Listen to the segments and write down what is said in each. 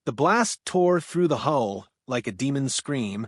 The blast tore through the hull like a demon's scream,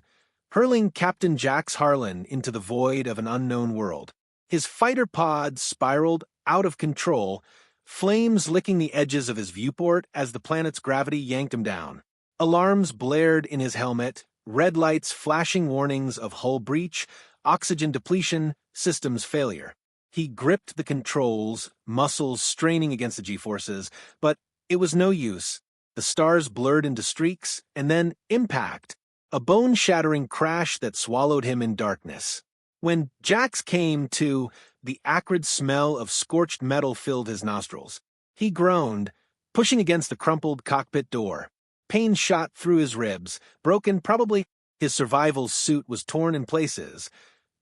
hurling Captain Jax Harlan into the void of an unknown world. His fighter pod spiraled out of control, flames licking the edges of his viewport as the planet's gravity yanked him down. Alarms blared in his helmet, red lights flashing warnings of hull breach, oxygen depletion, systems failure. He gripped the controls, muscles straining against the G-forces, but it was no use. The stars blurred into streaks, and then impact, a bone-shattering crash that swallowed him in darkness. When Jax came to, the acrid smell of scorched metal filled his nostrils. He groaned, pushing against the crumpled cockpit door. Pain shot through his ribs, broken probably. His survival suit was torn in places,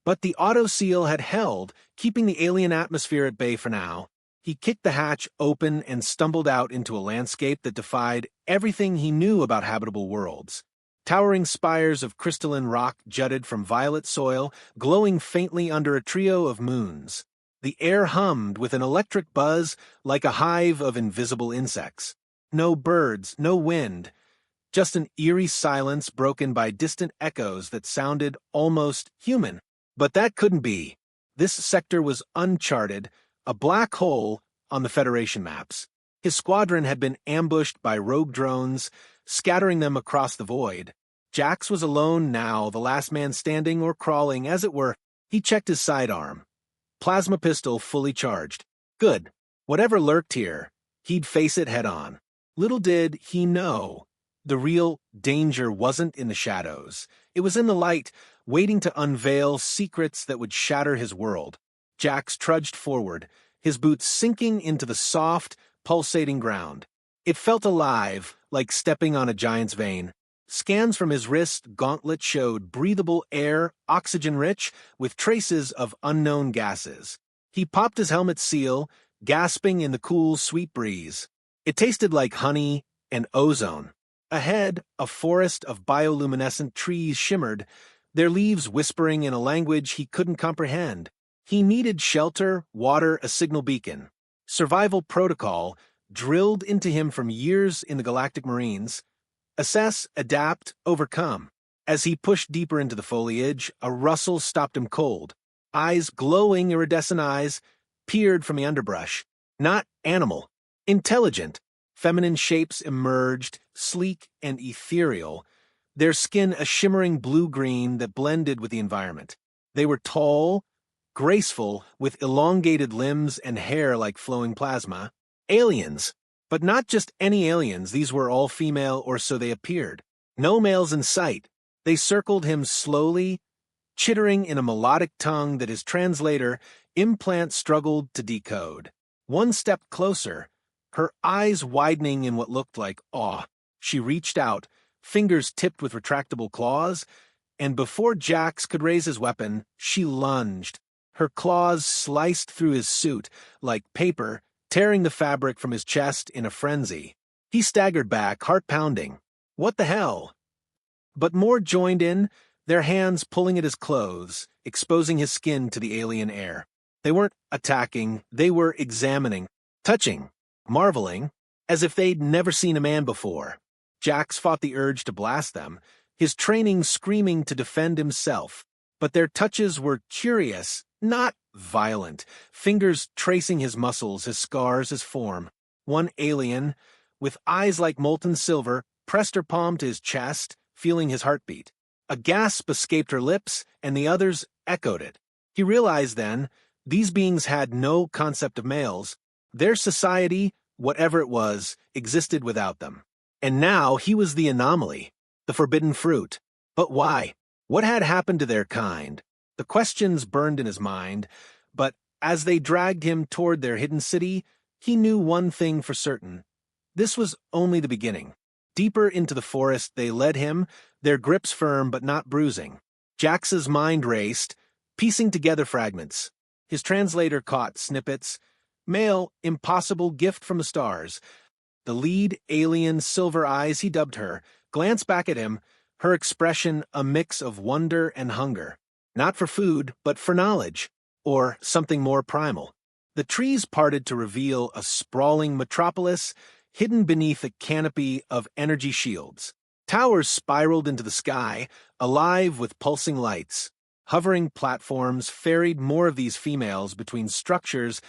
but the auto-seal had held, keeping the alien atmosphere at bay for now. He kicked the hatch open and stumbled out into a landscape that defied everything he knew about habitable worlds. Towering spires of crystalline rock jutted from violet soil, glowing faintly under a trio of moons. The air hummed with an electric buzz like a hive of invisible insects. No birds, no wind, just an eerie silence broken by distant echoes that sounded almost human. But that couldn't be. This sector was uncharted, a black hole on the Federation maps. His squadron had been ambushed by rogue drones, scattering them across the void. Jax was alone now, the last man standing or crawling, as it were. He checked his sidearm. Plasma pistol fully charged. Good. Whatever lurked here, he'd face it head-on. Little did he know, the real danger wasn't in the shadows. It was in the light, waiting to unveil secrets that would shatter his world. Jax trudged forward, his boots sinking into the soft, pulsating ground. It felt alive, like stepping on a giant's vein. Scans from his wrist gauntlet showed breathable air, oxygen-rich, with traces of unknown gases. He popped his helmet seal, gasping in the cool, sweet breeze. It tasted like honey and ozone. Ahead, a forest of bioluminescent trees shimmered, their leaves whispering in a language he couldn't comprehend. He needed shelter, water, a signal beacon. Survival protocol, drilled into him from years in the Galactic Marines. Assess, adapt, overcome. As he pushed deeper into the foliage, a rustle stopped him cold. Eyes, glowing iridescent eyes, peered from the underbrush. Not animal. Intelligent. Feminine shapes emerged, sleek and ethereal, their skin a shimmering blue-green that blended with the environment. They were tall, graceful, with elongated limbs and hair like flowing plasma. Aliens. But not just any aliens, these were all female, or so they appeared. No males in sight. They circled him slowly, chittering in a melodic tongue that his translator, implant, struggled to decode. One step closer, her eyes widening in what looked like awe. She reached out, fingers tipped with retractable claws, and before Jax could raise his weapon, she lunged. Her claws sliced through his suit like paper, tearing the fabric from his chest in a frenzy. He staggered back, heart pounding. What the hell? But more joined in, their hands pulling at his clothes, exposing his skin to the alien air. They weren't attacking, they were examining, touching, marveling, as if they'd never seen a man before. Jax fought the urge to blast them, his training screaming to defend himself. But their touches were curious, not violent, fingers tracing his muscles, his scars, his form. One alien, with eyes like molten silver, pressed her palm to his chest, feeling his heartbeat. A gasp escaped her lips, and the others echoed it. He realized then, these beings had no concept of males. Their society, whatever it was, existed without them. And now he was the anomaly, the forbidden fruit. But why? What had happened to their kind? The questions burned in his mind, but as they dragged him toward their hidden city, he knew one thing for certain. This was only the beginning. Deeper into the forest they led him, their grips firm but not bruising. Jax's mind raced, piecing together fragments. His translator caught snippets. Male, impossible gift from the stars. The lead alien, Silver Eyes, he dubbed her, glanced back at him, her expression a mix of wonder and hunger. Not for food, but for knowledge, or something more primal. The trees parted to reveal a sprawling metropolis, hidden beneath a canopy of energy shields. Towers spiraled into the sky, alive with pulsing lights. Hovering platforms ferried more of these females between structures,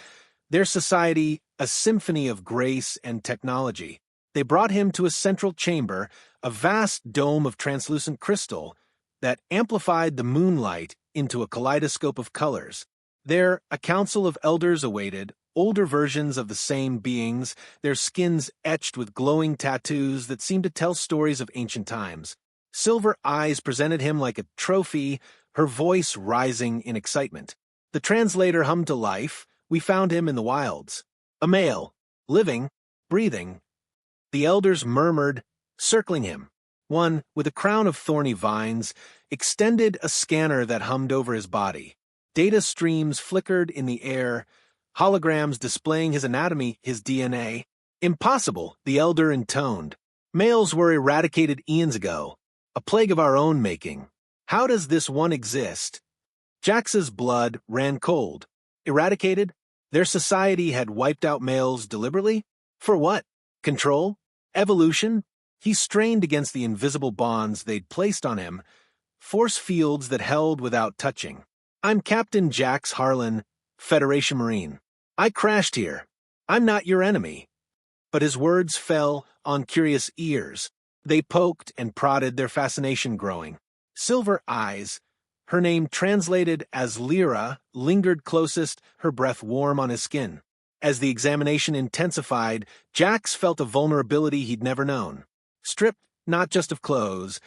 their society a symphony of grace and technology. They brought him to a central chamber, a vast dome of translucent crystal that amplified the moonlight into a kaleidoscope of colors. There, a council of elders awaited, older versions of the same beings, their skins etched with glowing tattoos that seemed to tell stories of ancient times. Silver Eyes presented him like a trophy, her voice rising in excitement. The translator hummed to life. We found him in the wilds. A male, living, breathing. The elders murmured, circling him. One, with a crown of thorny vines, extended a scanner that hummed over his body. Data streams flickered in the air, holograms displaying his anatomy, his DNA. Impossible, the elder intoned. Males were eradicated eons ago, a plague of our own making. How does this one exist? Jax's blood ran cold. Eradicated? Their society had wiped out males deliberately? For what? Control? Evolution? He strained against the invisible bonds they'd placed on him, force fields that held without touching. I'm Captain Jax Harlan, Federation Marine. I crashed here. I'm not your enemy. But his words fell on curious ears. They poked and prodded, their fascination growing. Silver Eyes, her name translated as Lyra, lingered closest, her breath warm on his skin. As the examination intensified, Jax felt a vulnerability he'd never known. Stripped not just of clothes,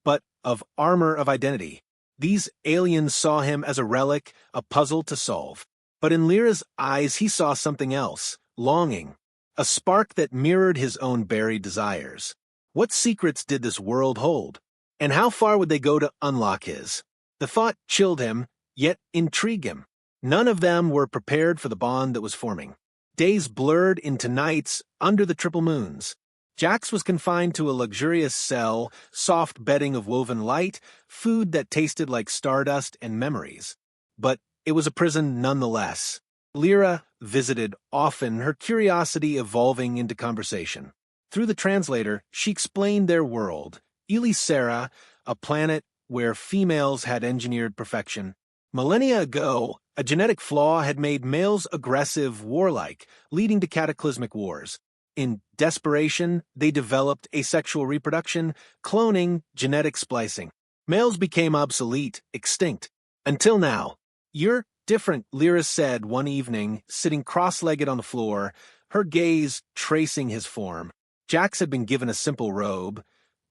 but of armor of identity. These aliens saw him as a relic, a puzzle to solve. But in Lyra's eyes he saw something else, longing, a spark that mirrored his own buried desires. What secrets did this world hold? And how far would they go to unlock his? The thought chilled him, yet intrigued him. None of them were prepared for the bond that was forming. Days blurred into nights under the triple moons. Jax was confined to a luxurious cell, soft bedding of woven light, food that tasted like stardust and memories. But it was a prison nonetheless. Lyra visited often, her curiosity evolving into conversation. Through the translator, she explained their world. Elysara, a planet where females had engineered perfection. Millennia ago, a genetic flaw had made males aggressive, warlike, leading to cataclysmic wars. In desperation, they developed asexual reproduction, cloning, genetic splicing. Males became obsolete, extinct. Until now. You're different, Lyra said one evening, sitting cross-legged on the floor, her gaze tracing his form. Jax had been given a simple robe,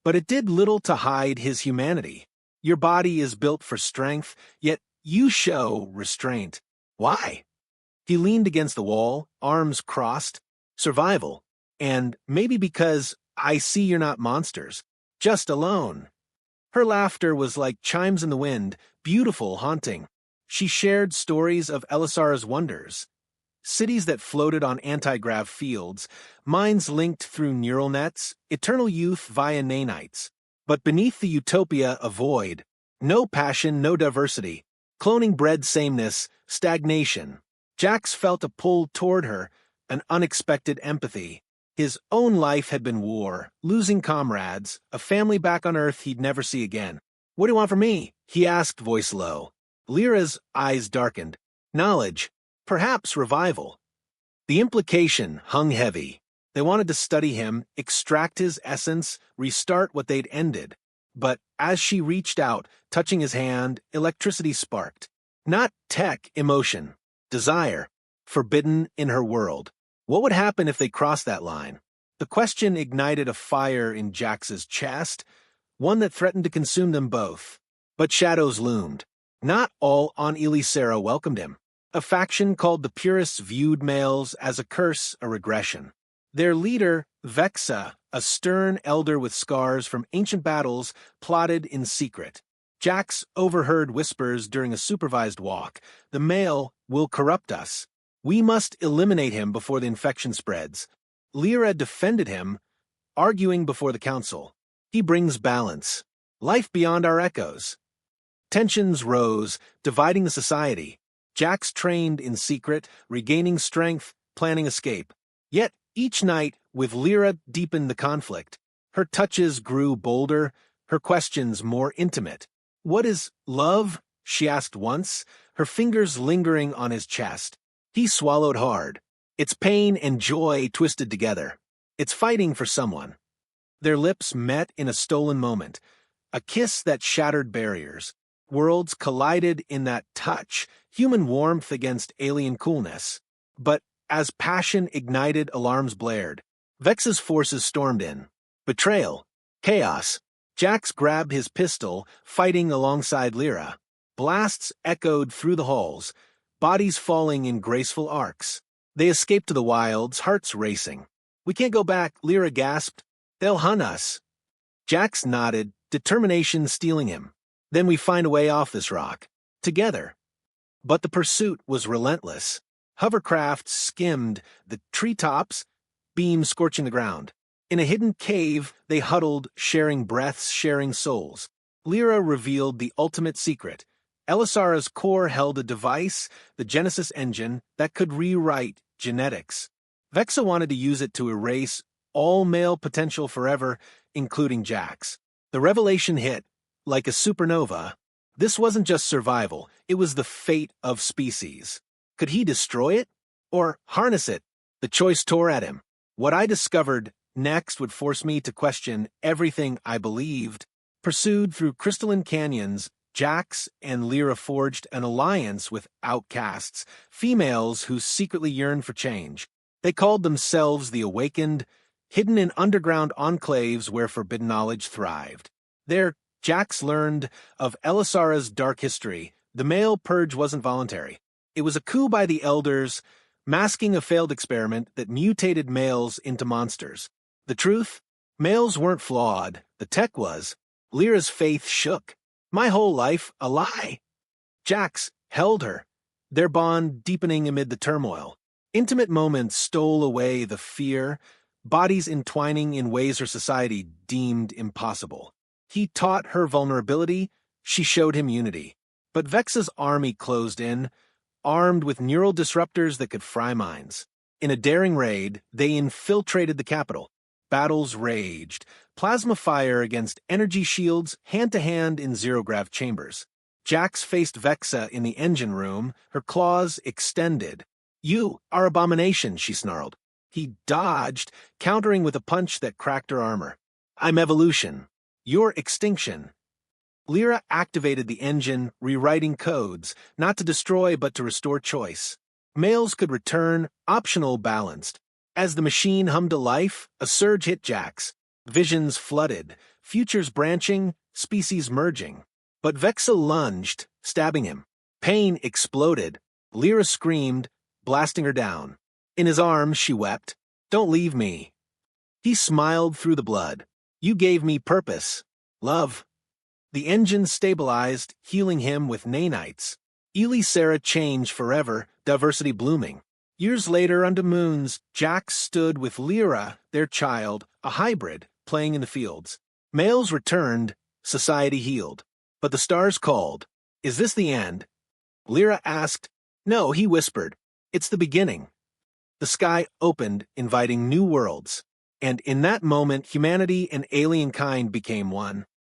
but it did little to hide his humanity. Your body is built for strength, yet you show restraint. Why? He leaned against the wall, arms crossed. Survival. And maybe because I see you're not monsters, just alone. Her laughter was like chimes in the wind, beautiful, haunting. She shared stories of Elysara's wonders. Cities that floated on anti-grav fields, minds linked through neural nets, eternal youth via nanites. But beneath the utopia a void. No passion, no diversity. Cloning bred sameness, stagnation. Jax felt a pull toward her, an unexpected empathy. His own life had been war, losing comrades, a family back on Earth he'd never see again. What do you want from me? He asked, voice low. Lyra's eyes darkened. Knowledge. Perhaps revival. The implication hung heavy. They wanted to study him, extract his essence, restart what they'd ended. But as she reached out, touching his hand, electricity sparked. Not tech, emotion. Desire. Forbidden in her world. What would happen if they crossed that line? The question ignited a fire in Jax's chest, one that threatened to consume them both. But shadows loomed. Not all on Elysara welcomed him. A faction called the Purists viewed males as a curse, a regression. Their leader, Vexa, a stern elder with scars from ancient battles, plotted in secret. Jax overheard whispers during a supervised walk. The male will corrupt us. We must eliminate him before the infection spreads. Lyra defended him, arguing before the council. He brings balance. Life beyond our echoes. Tensions rose, dividing the society. Jax trained in secret, regaining strength, planning escape. Yet each night with Lyra deepened the conflict. Her touches grew bolder, her questions more intimate. "What is love?" she asked once, her fingers lingering on his chest. He swallowed hard. "It's pain and joy twisted together. It's fighting for someone." Their lips met in a stolen moment, a kiss that shattered barriers. Worlds collided in that touch, human warmth against alien coolness. But as passion ignited, alarms blared. Vex's forces stormed in. Betrayal. Chaos. Jax grabbed his pistol, fighting alongside Lyra. Blasts echoed through the halls, bodies falling in graceful arcs. They escaped to the wilds, hearts racing. "We can't go back," Lyra gasped. "They'll hunt us." Jax nodded, determination stealing him. "Then we find a way off this rock. Together." But the pursuit was relentless. Hovercrafts skimmed the treetops, beams scorching the ground. In a hidden cave, they huddled, sharing breaths, sharing souls. Lyra revealed the ultimate secret. Elysara's core held a device, the Genesis engine, that could rewrite genetics. Vexa wanted to use it to erase all male potential forever, including Jax. The revelation hit, like a supernova. This wasn't just survival, it was the fate of species. Could he destroy it? Or harness it? The choice tore at him. What I discovered next would force me to question everything I believed. Pursued through crystalline canyons, Jax and Lyra forged an alliance with outcasts, females who secretly yearned for change. They called themselves the Awakened, hidden in underground enclaves where forbidden knowledge thrived. There, Jax learned of Elysara's dark history. The male purge wasn't voluntary. It was a coup by the Elders, masking a failed experiment that mutated males into monsters. The truth? Males weren't flawed. The tech was. Lyra's faith shook. My whole life, a lie. Jax held her, their bond deepening amid the turmoil. Intimate moments stole away the fear, bodies entwining in ways her society deemed impossible. He taught her vulnerability, she showed him unity. But Vexa's army closed in, armed with neural disruptors that could fry minds. In a daring raid, they infiltrated the capital. Battles raged, plasma fire against energy shields, hand-to-hand in zero-grav chambers. Jax faced Vexa in the engine room, her claws extended. "You are abomination," she snarled. He dodged, countering with a punch that cracked her armor. "I'm evolution. You're extinction." Lyra activated the engine, rewriting codes, not to destroy but to restore choice. Males could return, optional balanced. As the machine hummed to life, a surge hit Jax. Visions flooded, futures branching, species merging. But Vexa lunged, stabbing him. Pain exploded. Lyra screamed, blasting her down. In his arms, she wept. "Don't leave me." He smiled through the blood. "You gave me purpose. Love." The engine stabilized, healing him with nanites. Elysara changed forever, diversity blooming. Years later, under moons, Jax stood with Lyra, their child, a hybrid, playing in the fields. Males returned, society healed. But the stars called. "Is this the end?" Lyra asked. "No," he whispered. "It's the beginning." The sky opened, inviting new worlds. And in that moment, humanity and alien kind became one.